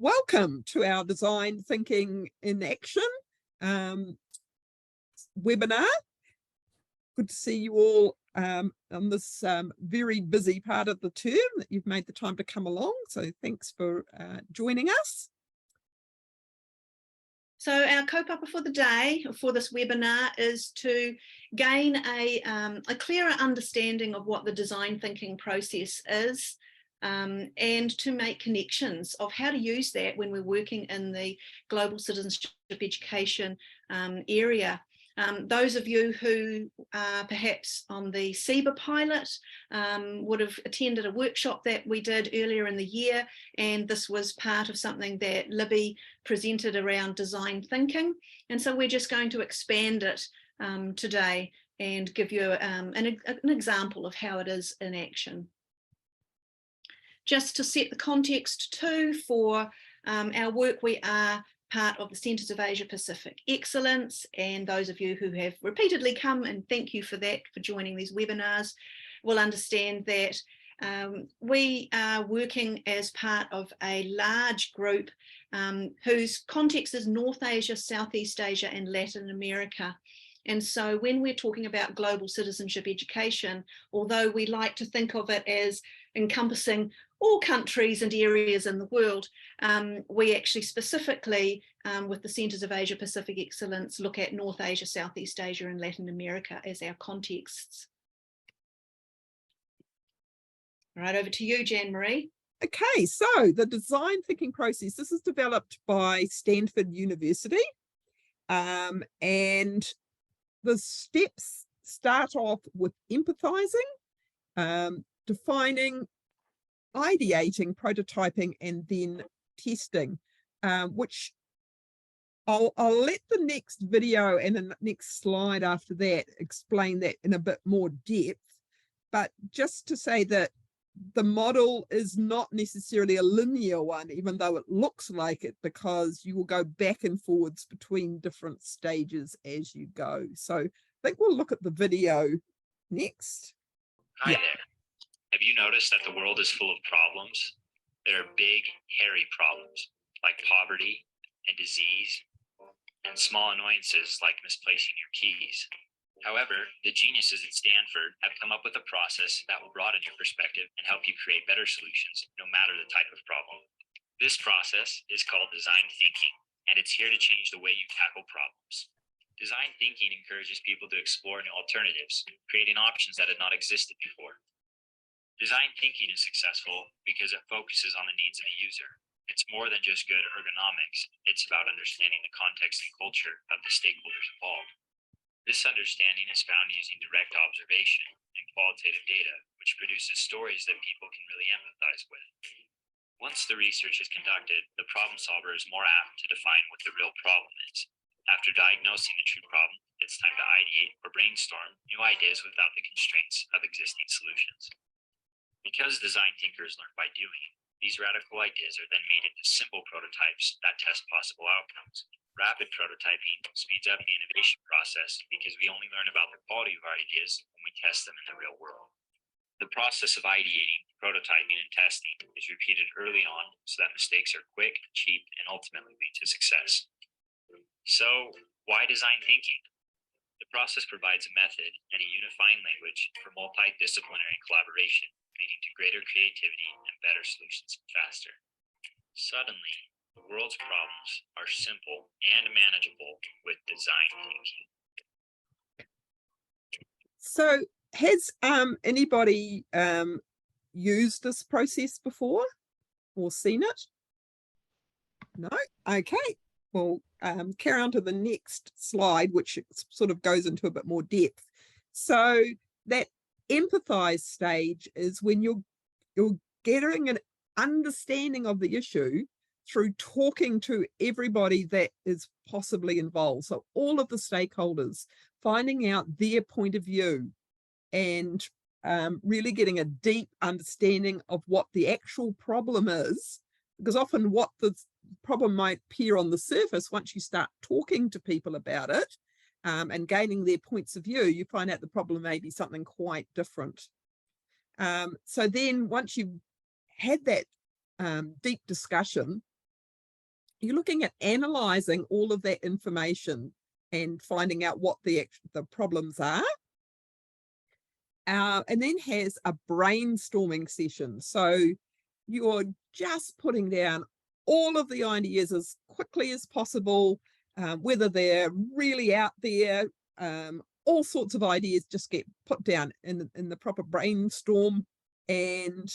Welcome to our Design Thinking in Action webinar. Good to see you all on this very busy part of the term that you've made the time to come along. So thanks for joining us. So our kaupapa for the day, for this webinar, is to gain a clearer understanding of what the design thinking process is, and to make connections of how to use that when we're working in the global citizenship education area. Those of you who are perhaps on the CEBA pilot would have attended a workshop that we did earlier in the year, and this was part of something that Libby presented around design thinking. And so we're just going to expand it today and give you an example of how it is in action. Just to set the context too for our work, we are part of the Centres of Asia Pacific Excellence, and those of you who have repeatedly come, and thank you for that, for joining these webinars, will understand that we are working as part of a large group whose context is North Asia, Southeast Asia and Latin America. And so when we're talking about global citizenship education, although we like to think of it as encompassing all countries and areas in the world, we actually specifically, with the Centres of Asia Pacific Excellence, look at North Asia, Southeast Asia and Latin America as our contexts. All right, over to you, Jan-Marie. Okay, so the design thinking process, this is developed by Stanford University, and the steps start off with empathizing, defining, ideating, prototyping, and then testing, which I'll let the next video and the next slide after that explain that in a bit more depth. But just to say that the model is not necessarily a linear one, even though it looks like it, because you will go back and forwards between different stages as you go. So I think we'll look at the video next. Hi there. Have you noticed that the world is full of problems? There are big, hairy problems like poverty and disease and small annoyances like misplacing your keys. However, the geniuses at Stanford have come up with a process that will broaden your perspective and help you create better solutions, no matter the type of problem. This process is called design thinking, and it's here to change the way you tackle problems. Design thinking encourages people to explore new alternatives, creating options that had not existed before. Design thinking is successful because it focuses on the needs of the user. It's more than just good ergonomics. It's about understanding the context and culture of the stakeholders involved. This understanding is found using direct observation and qualitative data, which produces stories that people can really empathize with. Once the research is conducted, the problem solver is more apt to define what the real problem is. After diagnosing the true problem, it's time to ideate or brainstorm new ideas without the constraints of existing solutions. Because design thinkers learn by doing, these radical ideas are then made into simple prototypes that test possible outcomes. Rapid prototyping speeds up the innovation process because we only learn about the quality of our ideas when we test them in the real world. The process of ideating, prototyping, and testing is repeated early on so that mistakes are quick, cheap, and ultimately lead to success. So, why design thinking? The process provides a method and a unifying language for multidisciplinary collaboration, leading to greater creativity and better solutions faster. Suddenly, the world's problems are simple and manageable with design thinking. So has anybody used this process before or seen it? No? Okay. Well, carry on to the next slide, which sort of goes into a bit more depth. So that empathize stage is when you're getting an understanding of the issue through talking to everybody that is possibly involved. So all of the stakeholders, finding out their point of view and really getting a deep understanding of what the actual problem is, because often what the problem might appear on the surface, once you start talking to people about it and gaining their points of view, you find out the problem may be something quite different. So then once you've had that deep discussion, you're looking at analyzing all of that information and finding out what the problems are. And then has a brainstorming session. So you're just putting down all of the ideas as quickly as possible, whether they're really out there, all sorts of ideas just get put down in the proper brainstorm, and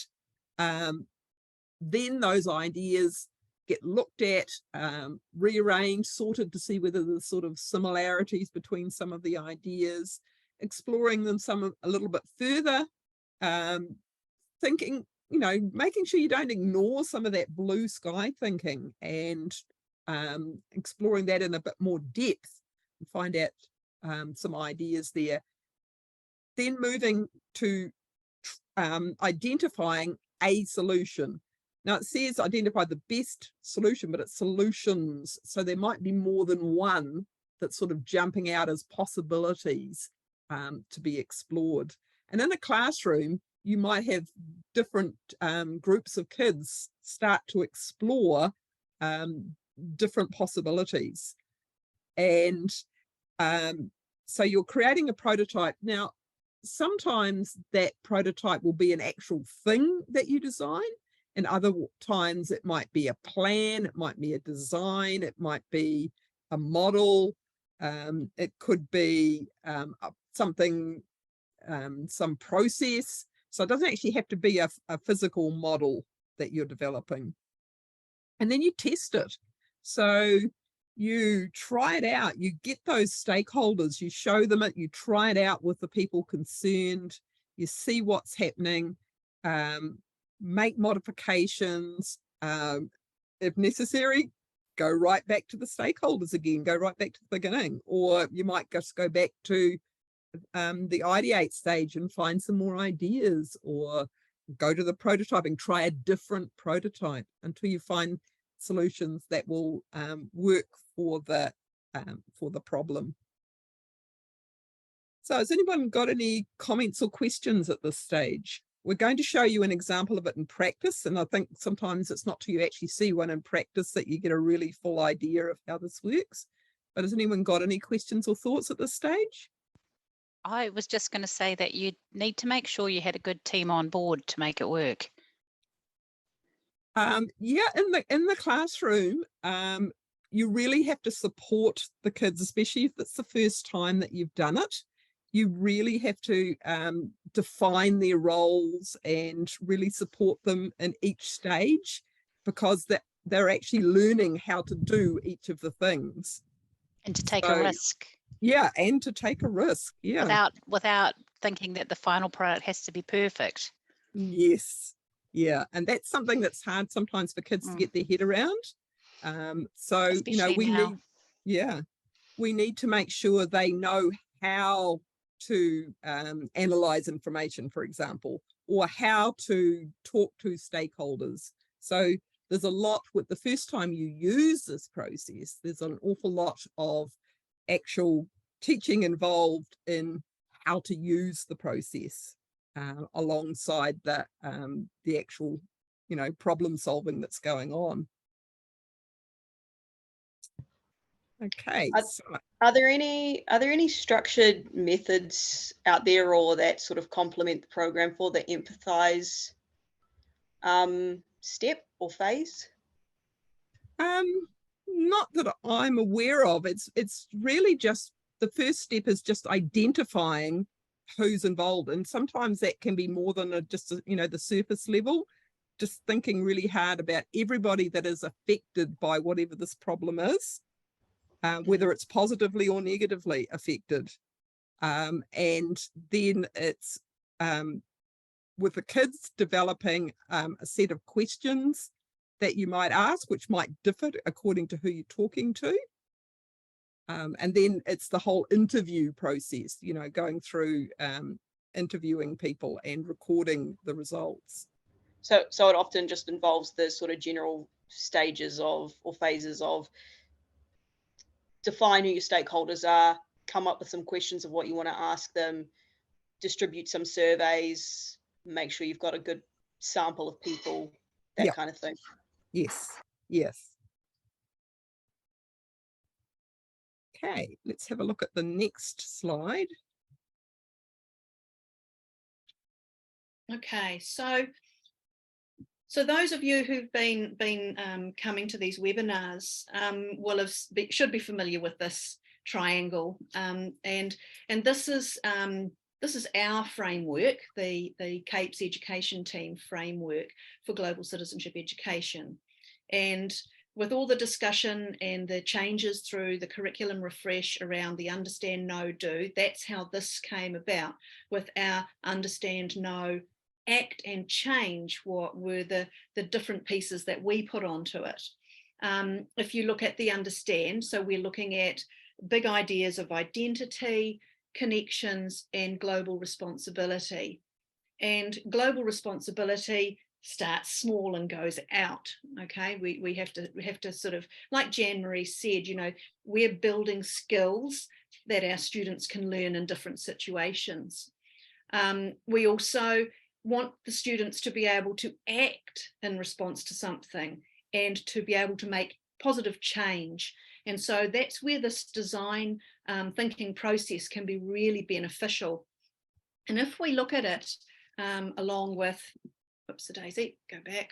then those ideas get looked at, rearranged, sorted to see whether there's sort of similarities between some of the ideas, exploring them a little bit further, thinking, making sure you don't ignore some of that blue sky thinking, and exploring that in a bit more depth and find out some ideas there. Then moving to identifying a solution. Now it says identify the best solution, but it's solutions. So there might be more than one that's sort of jumping out as possibilities to be explored. And in a classroom, you might have different groups of kids start to explore different possibilities. And so you're creating a prototype. Now, sometimes that prototype will be an actual thing that you design, and other times it might be a plan, it might be a design, it might be a model, it could be something, some process. So it doesn't actually have to be a physical model that you're developing. And then you test it. So you try it out, you get those stakeholders, you show them it, you try it out with the people concerned, you see what's happening, make modifications, if necessary, go right back to the stakeholders again, go right back to the beginning, or you might just go back to the ideate stage and find some more ideas, or go to the prototyping, try a different prototype until you find solutions that will work for the problem. So has anyone got any comments or questions at this stage? We're going to show you an example of it in practice, and I think sometimes it's not till you actually see one in practice that you get a really full idea of how this works. But has anyone got any questions or thoughts at this stage? I was just going to say that you need to make sure you had a good team on board to make it work. Yeah, in the classroom, you really have to support the kids, especially if it's the first time that you've done it. You really have to define their roles and really support them in each stage, because they're actually learning how to do each of the things. And to take a risk. Yeah, and to take a risk, yeah. Without thinking that the final product has to be perfect. Yes, yeah, and that's something that's hard sometimes for kids to get their head around. So, especially we need to make sure they know how to analyze information, for example, or how to talk to stakeholders. So there's a lot with the first time you use this process, there's an awful lot of actual teaching involved in how to use the process alongside the actual, problem solving that's going on. Okay. Are there any structured methods out there, or that sort of complement the program for the empathize step or phase? Not that I'm aware of. It's really just the first step is just identifying who's involved, and sometimes that can be more than the surface level. Just thinking really hard about everybody that is affected by whatever this problem is. Whether it's positively or negatively affected. And then it's with the kids developing a set of questions that you might ask, which might differ according to who you're talking to. And then it's the whole interview process, going through interviewing people and recording the results. So it often just involves the sort of general stages of, or phases of, define who your stakeholders are, come up with some questions of what you want to ask them, distribute some surveys, make sure you've got a good sample of people, that kind of thing. Yes. Okay, let's have a look at the next slide. Okay, so those of you who've been coming to these webinars should be familiar with this triangle, and this is our framework, the CAPES education team framework for global citizenship education. And with all the discussion and the changes through the curriculum refresh around the understand, know, do, that's how this came about, with our understand, know, act and change, what were the different pieces that we put onto it. If you look at the understand, so we're looking at big ideas of identity, connections, and global responsibility. And global responsibility starts small and goes out. Okay, we have to sort of, like Jan-Marie said, you know, we're building skills that our students can learn in different situations. We also want the students to be able to act in response to something and to be able to make positive change. And so that's where this design thinking process can be really beneficial. And if we look at it along with, whoops, a daisy, go back.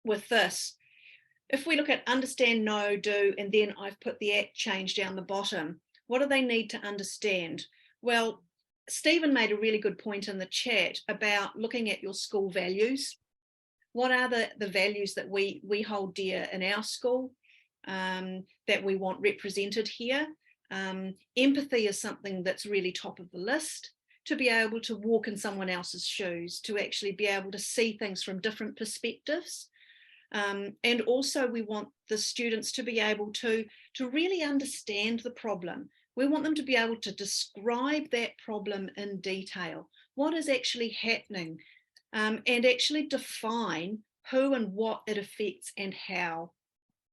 With this, if we look at understand, know, do, and then I've put the act change down the bottom, what do they need to understand? Well, Stephen made a really good point in the chat about looking at your school values. What are the values that we hold dear in our school, that we want represented here? Empathy is something that's really top of the list, to be able to walk in someone else's shoes, to actually be able to see things from different perspectives. And also we want the students to be able to really understand the problem. We want them to be able to describe that problem in detail. What is actually happening? And actually define who and what it affects and how.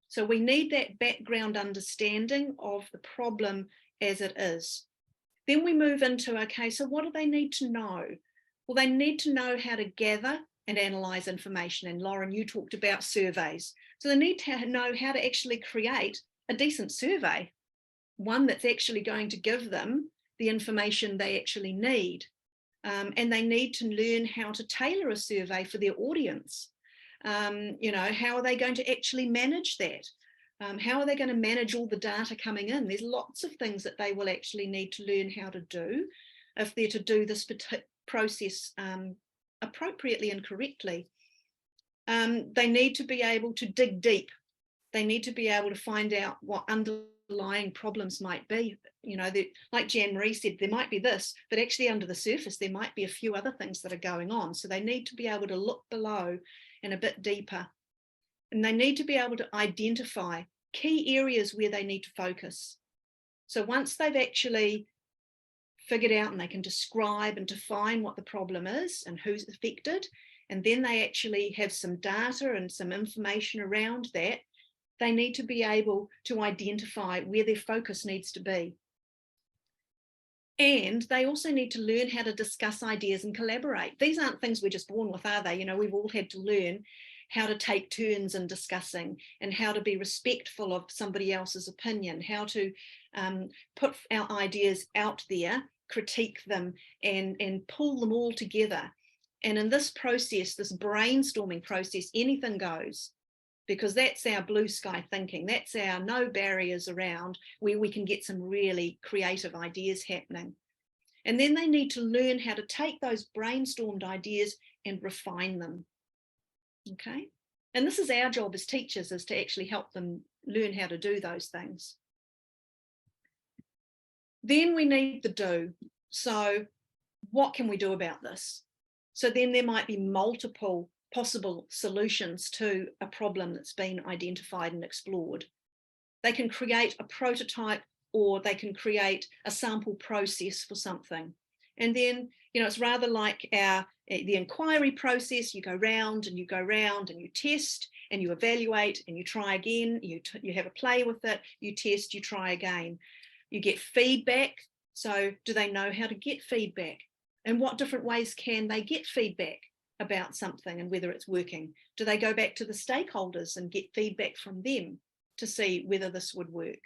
So we need that background understanding of the problem as it is. Then we move into, okay, so what do they need to know? Well, they need to know how to gather and analyse information. And Lauren, you talked about surveys. So they need to know how to actually create a decent survey, one that's actually going to give them the information they actually need. And they need to learn how to tailor a survey for their audience. You know, how are they going to actually manage that? How are they going to manage all the data coming in? There's lots of things that they will actually need to learn how to do if they're to do this process appropriately and correctly. They need to be able to dig deep. They need to be able to find out what underlying problems might be. You know, like Jan-Marie said, there might be this, but actually under the surface, there might be a few other things that are going on. So they need to be able to look below and a bit deeper. And they need to be able to identify key areas where they need to focus. So once they've actually figured out and they can describe and define what the problem is and who's affected, and then they actually have some data and some information around that, they need to be able to identify where their focus needs to be. And they also need to learn how to discuss ideas and collaborate. These aren't things we're just born with, are they? You know, we've all had to learn how to take turns in discussing and how to be respectful of somebody else's opinion, how to put our ideas out there, critique them, and pull them all together. And in this process, this brainstorming process, anything goes, because that's our blue sky thinking. That's our no barriers around, where we can get some really creative ideas happening. And then they need to learn how to take those brainstormed ideas and refine them. Okay. And this is our job as teachers, is to actually help them learn how to do those things. Then we need the do. So what can we do about this? So then there might be multiple possible solutions to a problem that's been identified and explored. They can create a prototype, or they can create a sample process for something. And then, you know, it's rather like the inquiry process. You go round and you go round and you test and you evaluate and you try again. You have a play with it, you test, you try again. You get feedback. So do they know how to get feedback? And what different ways can they get feedback about something and whether it's working? Do they go back to the stakeholders and get feedback from them to see whether this would work.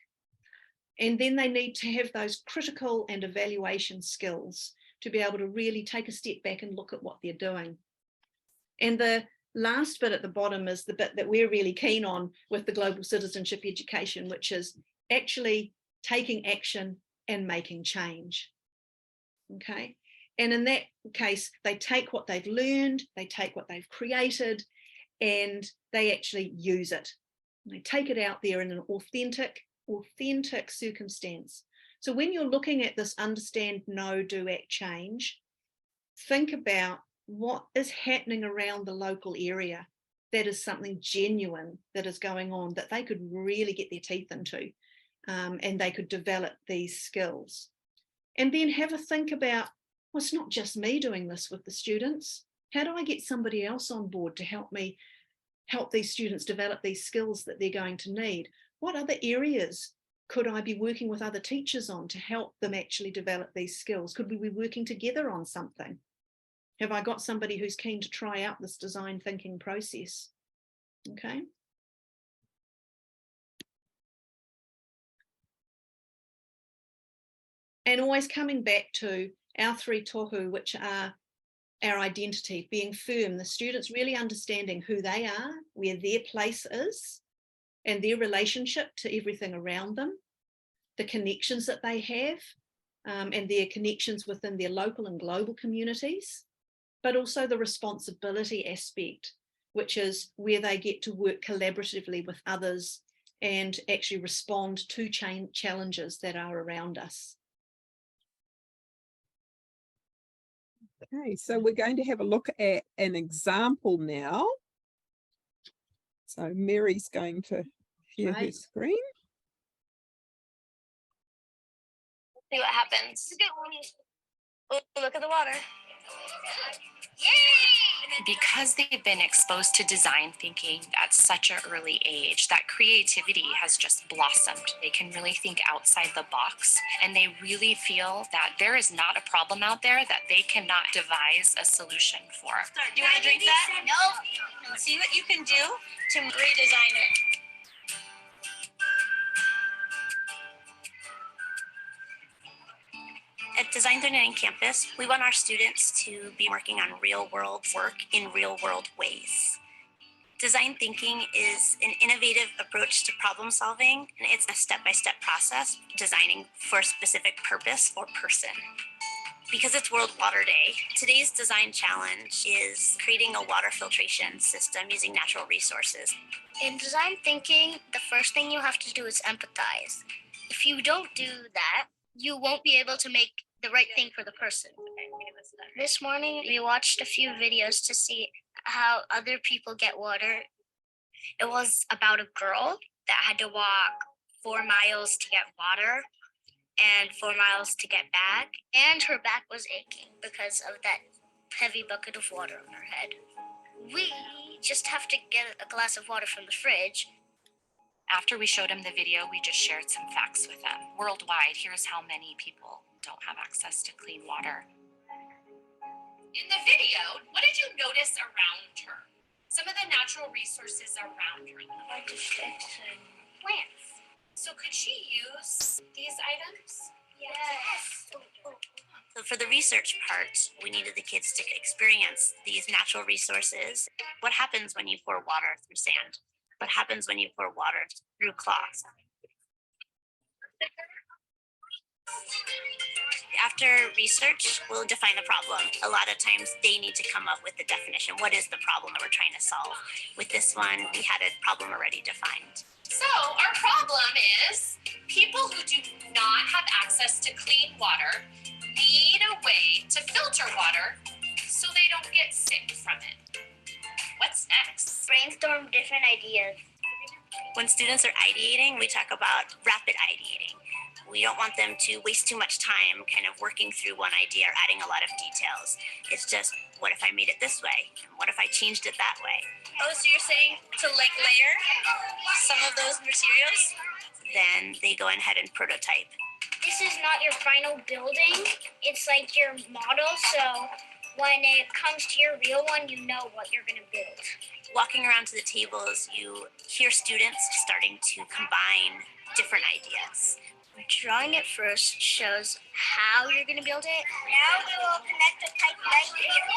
And then they need to have those critical and evaluation skills to be able to really take a step back and look at what they're doing. And the last bit at the bottom is the bit that we're really keen on with the global citizenship education, which is actually taking action and making change. Okay. And in that case, they take what they've learned, they take what they've created, and they actually use it. And they take it out there in an authentic circumstance. So when you're looking at this understand, know, do, act, change, think about what is happening around the local area that is something genuine that is going on that they could really get their teeth into, and they could develop these skills. And then have a think about, well, it's not just me doing this with the students. How do I get somebody else on board to help me help these students develop these skills that they're going to need? What other areas could I be working with other teachers on to help them actually develop these skills? Could we be working together on something? Have I got somebody who's keen to try out this design thinking process? Okay. And always coming back to our three tohu, which are our identity, being firm, the students really understanding who they are, where their place is, and their relationship to everything around them, the connections that they have, and their connections within their local and global communities, but also the responsibility aspect, which is where they get to work collaboratively with others and actually respond to challenges that are around us. Okay, so we're going to have a look at an example now. So Mary's going to share her screen. See what happens. Oh, look at the water. Because they've been exposed to design thinking at such an early age, that creativity has just blossomed. They can really think outside the box, and they really feel that there is not a problem out there that they cannot devise a solution for. Do you want to drink that? No. See what you can do to redesign it. At Design 39 campus, we want our students to be working on real-world work in real-world ways. Design thinking is an innovative approach to problem solving, and it's a step-by-step process designing for a specific purpose or person. Because it's World Water Day, today's design challenge is creating a water filtration system using natural resources. In design thinking, the first thing you have to do is empathize. If you don't do that, you won't be able to make the right thing for the person. This morning, we watched a few videos to see how other people get water. It was about a girl that had to walk 4 miles to get water and 4 miles to get back. And her back was aching because of that heavy bucket of water on her head. We just have to get a glass of water from the fridge. After we showed him the video, we just shared some facts with him. Worldwide, here's how many people don't have access to clean water. In the video, what did you notice around her? Some of the natural resources around her. Like sticks and plants. So could she use these items? Yes. So for the research part, we needed the kids to experience these natural resources. What happens when you pour water through sand? What happens when you pour water through cloth? After research, we'll define the problem. A lot of times they need to come up with the definition. What is the problem that we're trying to solve? With this one, we had a problem already defined. So our problem is people who do not have access to clean water need a way to filter water so they don't get sick from it. What's next? Brainstorm different ideas. When students are ideating, we talk about rapid ideating. We don't want them to waste too much time kind of working through one idea or adding a lot of details. It's just, what if I made it this way? And what if I changed it that way? Oh, so you're saying to like layer some of those materials? Then they go ahead and prototype. This is not your final building. It's like your model, so when it comes to your real one, you know what you're going to build. Walking around to the tables, you hear students starting to combine different ideas. Drawing it first shows how you're going to build it. Now we will connect the pipe right here.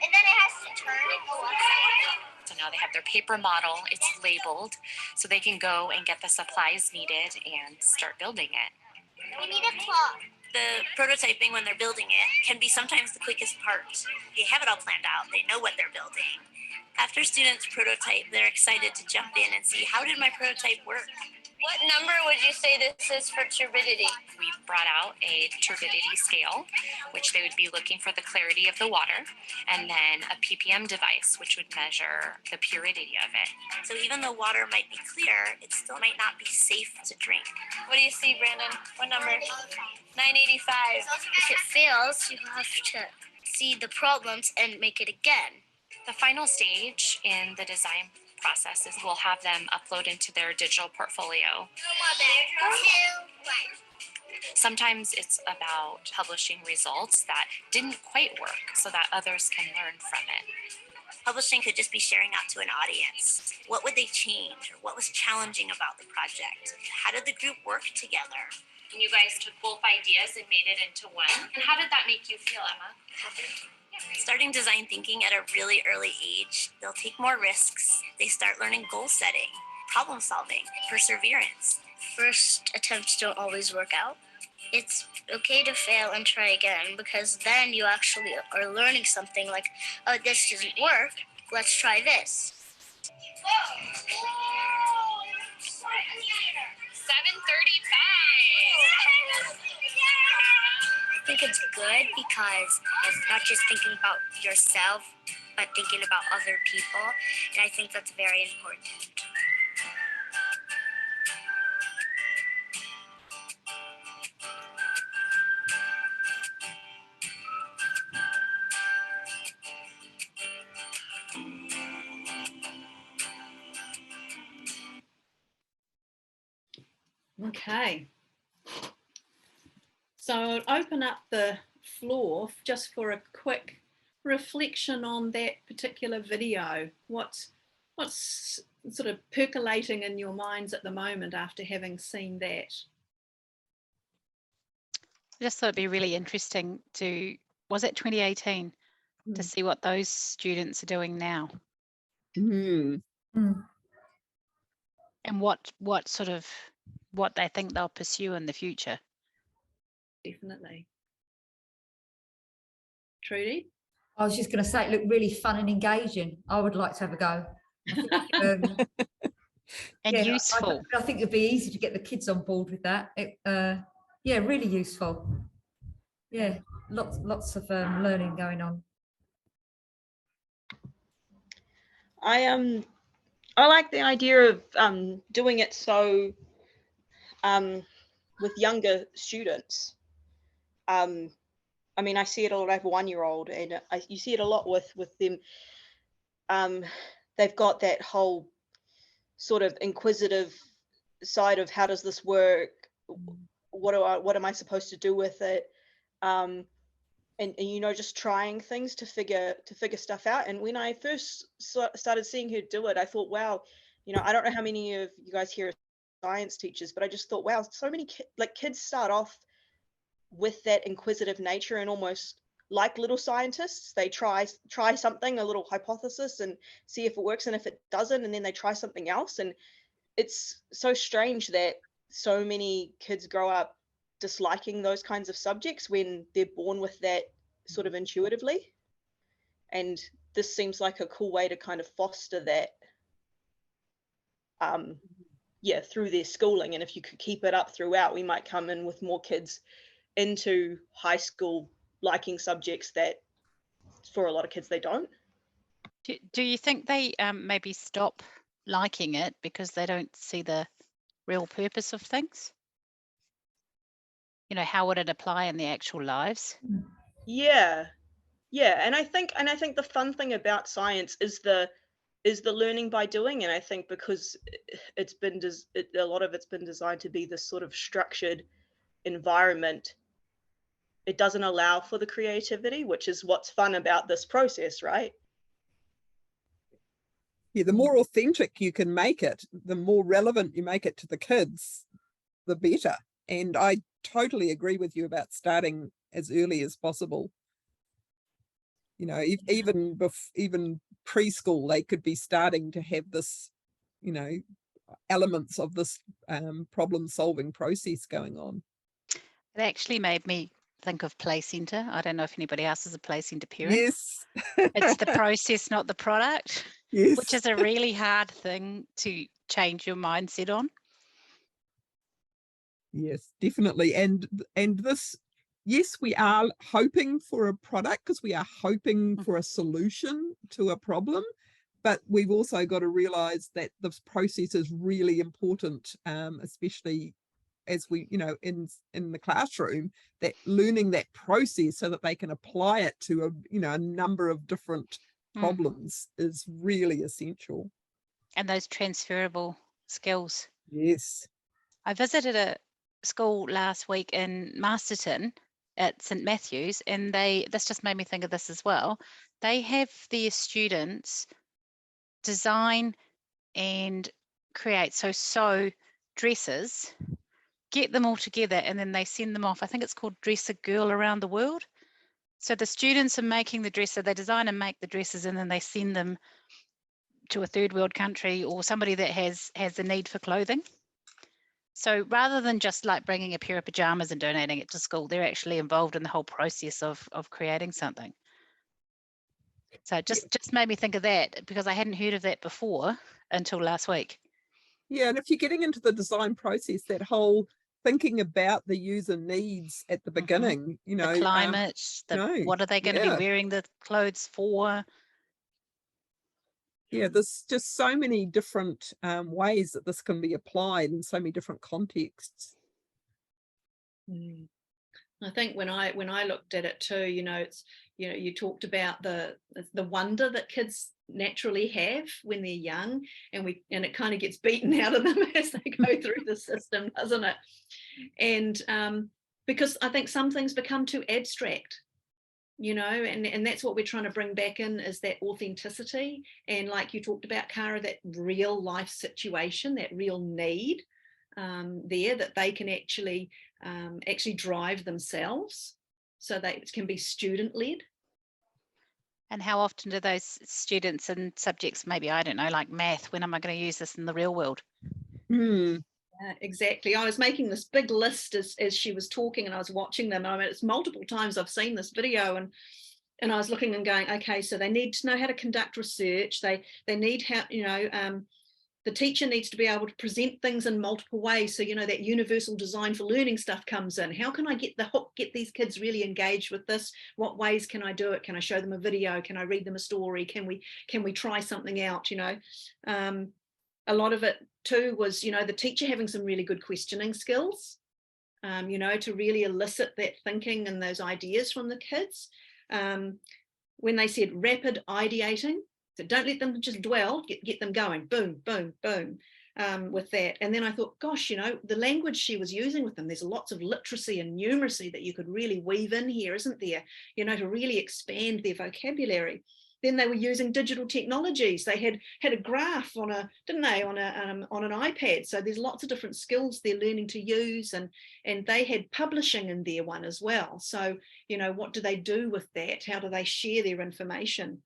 And then it has to turn and go upside. So now they have their paper model, it's labeled, so they can go and get the supplies needed and start building it. We need a clock. The prototyping when they're building it can be sometimes the quickest part. They have it all planned out. They know what they're building. After students prototype, they're excited to jump in and see, how did my prototype work? What number would you say this is for turbidity? We've brought out a turbidity scale, which they would be looking for the clarity of the water, and then a ppm device, which would measure the purity of it. So even though water might be clear, it still might not be safe to drink. What do you see, Brandon? What number? 985. If it fails, you have to see the problems and make it again. The final stage in the design process is we'll have them upload into their digital portfolio. Sometimes it's about publishing results that didn't quite work so that others can learn from it. Publishing could just be sharing out to an audience. What would they change, or what was challenging about the project? How did the group work together? And you guys took both ideas and made it into one. And how did that make you feel, Emma? Starting design thinking at a really early age, they'll take more risks. They start learning goal setting, problem solving, perseverance. First attempts don't always work out. It's okay to fail and try again, because then you actually are learning something like, oh, this doesn't work, let's try this. 7:35. I think it's good because it's not just thinking about yourself, but thinking about other people, and I think that's very important. Okay. So I'll open up the floor just for a quick reflection on that particular video. What's sort of percolating in your minds at the moment after having seen that? I just thought it'd be really interesting to, was it 2018, to see what those students are doing now. Mm. And what they think they'll pursue in the future. Definitely. Trudy? I was just going to say it looked really fun and engaging. I would like to have a go. I think, and yeah, useful. I think it'd be easy to get the kids on board with that. Yeah, really useful. Yeah, lots of learning going on. I like the idea of doing it so with younger students. I mean, I see it a lot. I have a 1-year-old, and you see it a lot with them. They've got that whole sort of inquisitive side of, how does this work? What am I supposed to do with it? And you know, just trying things to figure stuff out. And when I first started seeing her do it, I thought, wow, you know, I don't know how many of you guys here are science teachers, but I just thought, wow, so many kids start off with that inquisitive nature, and almost like little scientists. They try something, a little hypothesis, and see if it works, and if it doesn't, and then they try something else. And it's so strange that so many kids grow up disliking those kinds of subjects when they're born with that sort of intuitively. And this seems like a cool way to kind of foster that through their schooling. And if you could keep it up throughout, we might come in with more kids into high school liking subjects that for a lot of kids they don't. Do you think they maybe stop liking it because they don't see the real purpose of things? You know, how would it apply in their actual lives? Yeah, and I think the fun thing about science is the learning by doing. And I think because a lot of it's been designed to be this sort of structured environment, it doesn't allow for the creativity, which is what's fun about this process, right? Yeah, the more authentic you can make it, the more relevant you make it to the kids, the better. And I totally agree with you about starting as early as possible. You know, even preschool, they could be starting to have this, you know, elements of this problem solving process going on. It actually made me think of play centre. I don't know if anybody else is a play centre parent. Yes. It's the process, not the product, Yes. which is a really hard thing to change your mindset on. Yes, definitely. And this, yes, we are hoping for a product because we are hoping for a solution to a problem, but we've also got to realize that this process is really important, especially as we, you know, in the classroom, that learning that process so that they can apply it to a, you know, a number of different problems is really essential. And those transferable skills. Yes. I visited a school last week in Masterton at St Matthew's, and this just made me think of this as well. They have their students design and create, sew dresses, get them all together, and then they send them off. I think it's called Dress a Girl Around the World. So the students are making the dresses, they design and make the dresses, and then they send them to a third world country or somebody that has the need for clothing. So rather than just like bringing a pair of pajamas and donating it to school, they're actually involved in the whole process of creating something. So it just made me think of that, because I hadn't heard of that before until last week. Yeah, and if you're getting into the design process, that whole thinking about the user needs at the beginning, you know, the climate, what are they going to be wearing the clothes for? Yeah, there's just so many different ways that this can be applied in so many different contexts. I think when I looked at it too, you know, it's, you know, you talked about the wonder that kids naturally have when they're young, and it kind of gets beaten out of them as they go through the system, doesn't it? And because I think some things become too abstract, you know, and that's what we're trying to bring back in, is that authenticity. And like you talked about, Cara, that real life situation, that real need there, that they can actually drive themselves, so that it can be student led. And how often do those students and subjects, maybe, I don't know, like math, when am I going to use this in the real world? Exactly. I was making this big list as she was talking, and I was watching them. I mean, it's multiple times I've seen this video, and I was looking and going, okay, so they need to know how to conduct research. They need how, you know, the teacher needs to be able to present things in multiple ways. So, you know, that universal design for learning stuff comes in. How can I get the hook, get these kids really engaged with this? What ways can I do it? Can I show them a video? Can I read them a story? Can we try something out? You know, a lot of it too was, you know, the teacher having some really good questioning skills, you know, to really elicit that thinking and those ideas from the kids. When they said rapid ideating, so don't let them just dwell, get them going, boom, boom, boom, with that. And then I thought, gosh, you know, the language she was using with them, there's lots of literacy and numeracy that you could really weave in here, isn't there? You know, to really expand their vocabulary. Then they were using digital technologies. They had a graph on an iPad. So there's lots of different skills they're learning to use, and they had publishing in their one as well. So, you know, what do they do with that? How do they share their information?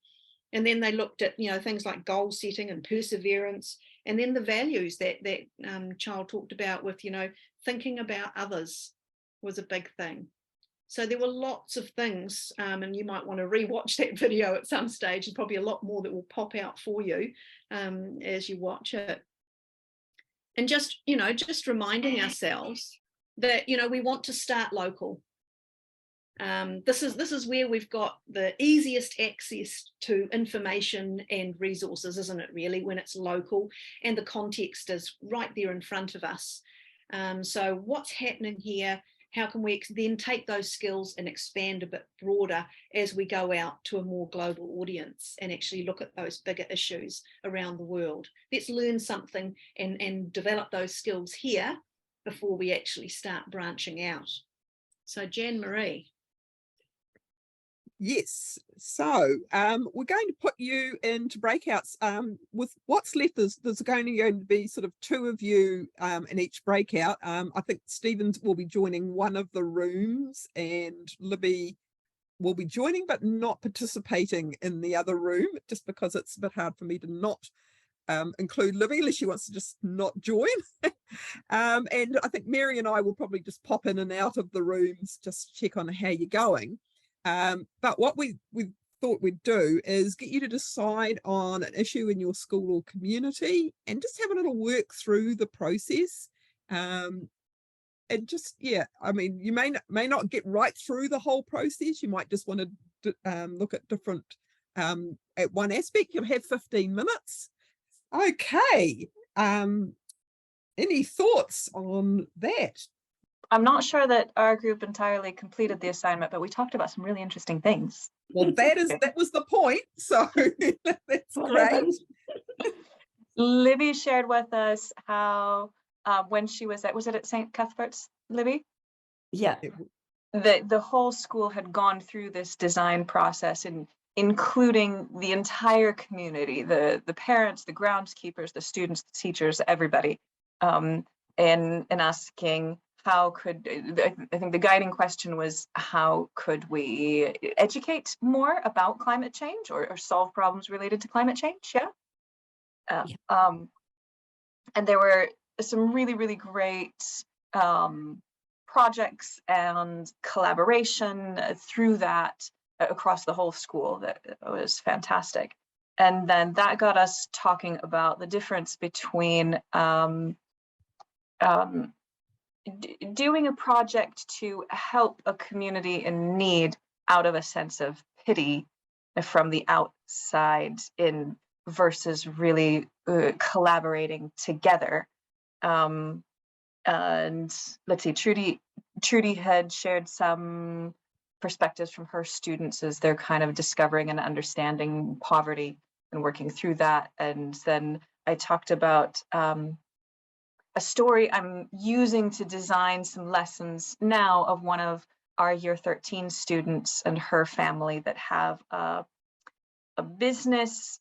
And then they looked at, you know, things like goal setting and perseverance, and then the values that child talked about with, you know, thinking about others was a big thing. So there were lots of things, and you might want to rewatch that video at some stage. There's probably a lot more that will pop out for you as you watch it. And just, you know, just reminding ourselves that, you know, we want to start local. This is where we've got the easiest access to information and resources, isn't it, really, when it's local and the context is right there in front of us. So what's happening here? How can we then take those skills and expand a bit broader as we go out to a more global audience and actually look at those bigger issues around the world? Let's learn something and develop those skills here before we actually start branching out. So Jan Marie. Yes, so we're going to put you into breakouts. With what's left, there's going to be sort of 2 of you in each breakout. I think Stevens will be joining one of the rooms, and Libby will be joining but not participating in the other room, just because it's a bit hard for me to not include Libby unless she wants to just not join. And I think Mary and I will probably just pop in and out of the rooms, just check on how you're going. But what we thought we'd do is get you to decide on an issue in your school or community and just have a little work through the process. And just, yeah, I mean, you may not get right through the whole process. You might just want to look at different, at one aspect. You'll have 15 minutes. Okay. Any thoughts on that? I'm not sure that our group entirely completed the assignment, but we talked about some really interesting things. Well, that was the point. So that's great. Libby shared with us how when she was it at St. Cuthbert's, Libby? Yeah. The whole school had gone through this design process, and including the entire community, the parents, the groundskeepers, the students, the teachers, everybody, and asking how could, I think the guiding question was, how could we educate more about climate change or solve problems related to climate change? Yeah. And there were some really, really great projects and collaboration through that across the whole school. That was fantastic. And then that got us talking about the difference between doing a project to help a community in need out of a sense of pity from the outside in versus really collaborating together. And let's see, Trudy had shared some perspectives from her students as they're kind of discovering and understanding poverty and working through that. And then I talked about a story I'm using to design some lessons now of one of our year 13 students and her family that have a business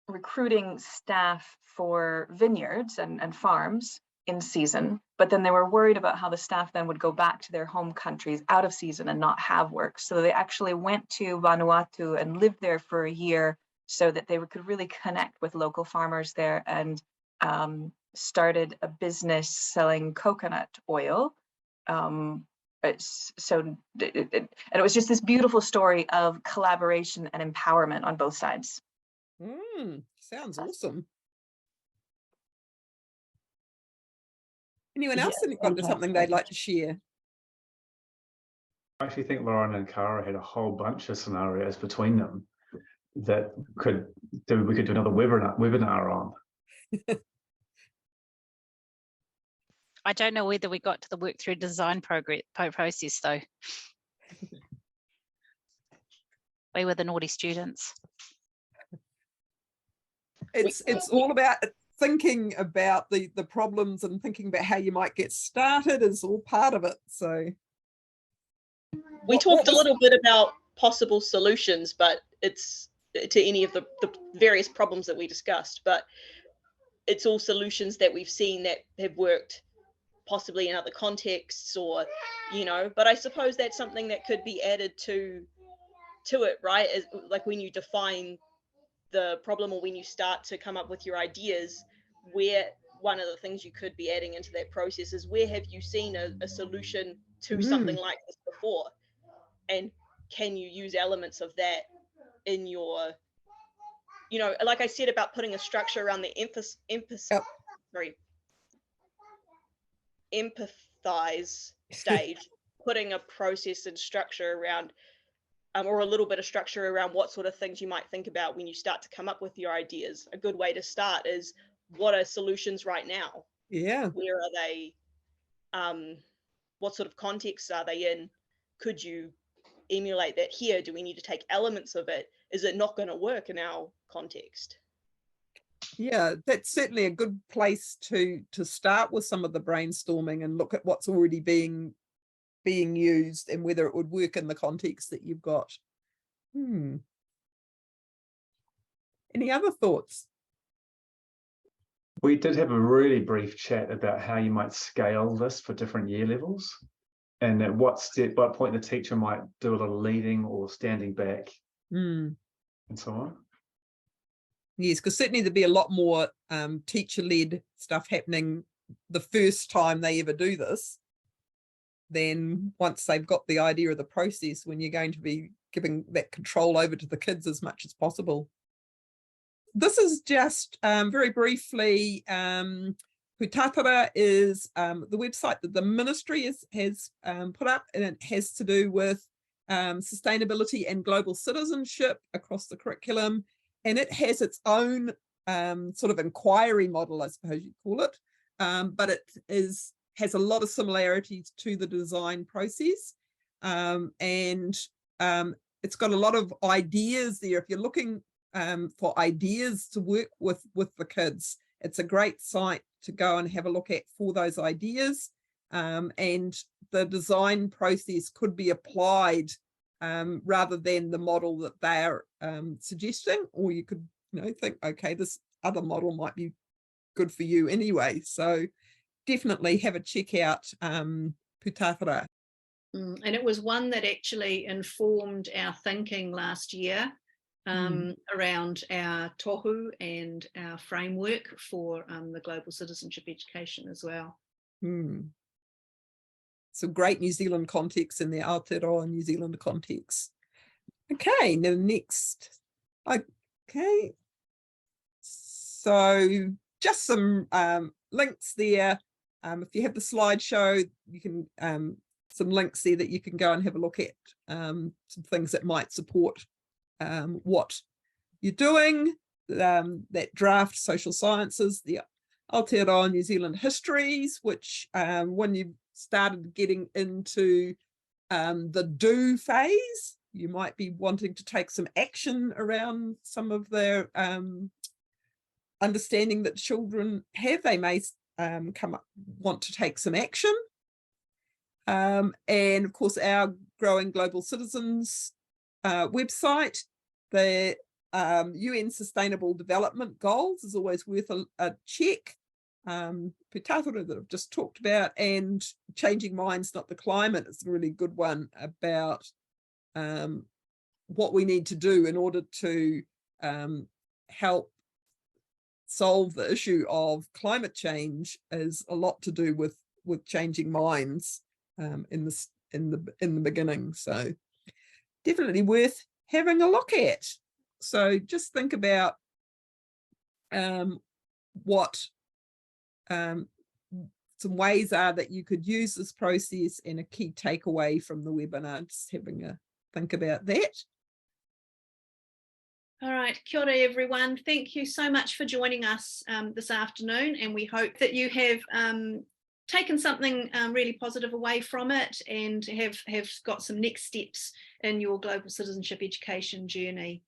recruiting staff for vineyards and farms in season, but then they were worried about how the staff then would go back to their home countries out of season and not have work. So they actually went to Vanuatu and lived there for a year so that they could really connect with local farmers there, and started a business selling coconut oil. And it was just this beautiful story of collaboration and empowerment on both sides. Sounds awesome. Anyone else got something they'd like to share? I actually think Lauren and Cara had a whole bunch of scenarios between them that we could do another webinar on. I don't know whether we got to the work through design process though. We were the naughty students. It's all about thinking about the problems and thinking about how you might get started is all part of it. So we talked a little bit about possible solutions, but it's to any of the various problems that we discussed, but it's all solutions that we've seen that have worked possibly in other contexts, or but I suppose that's something that could be added to it, right? Is like when you define the problem or when you start to come up with your ideas, where one of the things you could be adding into that process is, where have you seen a solution to something like this before, and can you use elements of that in your, like I said about putting a structure around the empathize stage, putting a process and structure around, or a little bit of structure around what sort of things you might think about when you start to come up with your ideas. A good way to start is, what are solutions right now? Yeah. Where are they? What sort of contexts are they in? Could you emulate that here? Do we need to take elements of it? Is it not going to work in our context? Yeah, that's certainly a good place to start with some of the brainstorming and look at what's already being being used and whether it would work in the context that you've got. Any other thoughts? We did have a really brief chat about how you might scale this for different year levels, and at what point the teacher might do a little leading or standing back, and so on. Yes, because certainly there'd be a lot more teacher-led stuff happening the first time they ever do this than once they've got the idea of the process, when you're going to be giving that control over to the kids as much as possible. This is just very briefly, Putatara is the website that the ministry has put up, and it has to do with sustainability and global citizenship across the curriculum. And it has its own sort of inquiry model, I suppose you'd call it, but it has a lot of similarities to the design process. And it's got a lot of ideas there. If you're looking for ideas to work with the kids, it's a great site to go and have a look at for those ideas. And the design process could be applied rather than the model that they're suggesting, or you could think, okay, this other model might be good for you anyway. So definitely have a check out Putatara. And it was one that actually informed our thinking last year around our tohu and our framework for the global citizenship education as well. Some great New Zealand context in the Aotearoa New Zealand context. Okay, now next. Okay, so just some links there. If you have the slideshow, you can some links there that you can go and have a look at, some things that might support what you're doing. That draft social sciences, the Aotearoa New Zealand histories, which when you started getting into the do phase, you might be wanting to take some action around some of their understanding that children have. They may want to take some action. And of course, our Growing Global Citizens website, the UN Sustainable Development Goals is always worth a check. Putatara that I've just talked about, and Changing Minds, Not the Climate is a really good one about what we need to do in order to help solve the issue of climate change. Is a lot to do with changing minds in the beginning. So definitely worth having a look at. So just think about what some ways are that you could use this process, and a key takeaway from the webinar, just having a think about that. All right, kia ora everyone. Thank you so much for joining us this afternoon, and we hope that you have taken something really positive away from it, and have got some next steps in your global citizenship education journey.